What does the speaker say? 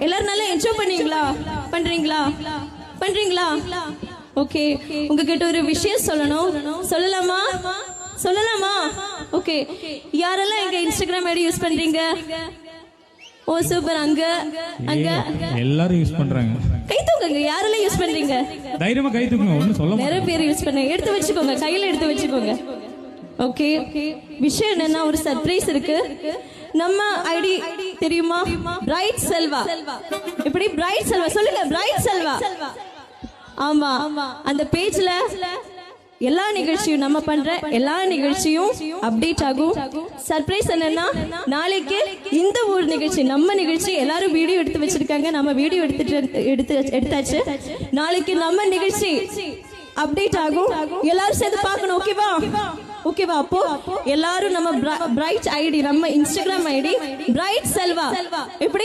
எல்லாரும் நல்லா என்ஜாய் பண்றீங்களா? ஓகே, உங்ககிட்ட ஒரு விஷயம் சொல்லலாமா? ஓகே, யாரெல்லாம் எங்க இன்ஸ்டாகிராம் ஐடி யூஸ் பண்றீங்க? ஓ சூப்பர். அங்க எல்லாரும் யூஸ் பண்றாங்க. கை தூக்குங்க. யாரெல்லாம் யூஸ் பண்றீங்க? தைரியமா கை தூக்குங்க. ஒண்ணும் சொல்ல நிறைய பேர் யூஸ் பண்ண. எடுத்து வச்சுக்கோங்க, கையில எடுத்து வச்சுக்கோங்க. ஓகே, விஷயம் என்னன்னா ஒரு சர்ப்ரைஸ் இருக்கு. நம்ம ஐடி தெரியுமா? பிரைட் செல்வா. எப்படி பிரைட் செல்வா? சொல்லுங்க, பிரைட் செல்வா. ஆமா, அந்த பேஜ்ல எல்லா நிகழ்ச்சியும், நம்ம பண்ற எல்லா நிகழ்ச்சியும் அப்டேட் ஆகும். சர்ப்ரைஸ் என்னன்னா, நாளைக்கு இந்த ஒரு நிகழ்ச்சி, நம்ம நிகழ்ச்சி எல்லாரும் வீடியோ எடுத்து வச்சிருக்காங்க. நம்ம வீடியோ எடுத்தாச்சு. நாளைக்கு நம்ம நிகழ்ச்சி அப்டேட் ஆகும். எல்லாரும் சேர்ந்து பார்க்கணும். ஓகேவா? அப்போ எல்லாரும் நம்ம பிரைட் ஐடி, நம்ம இன்ஸ்டாகிராம் ஐடி பிரைட் செல்வா எப்படி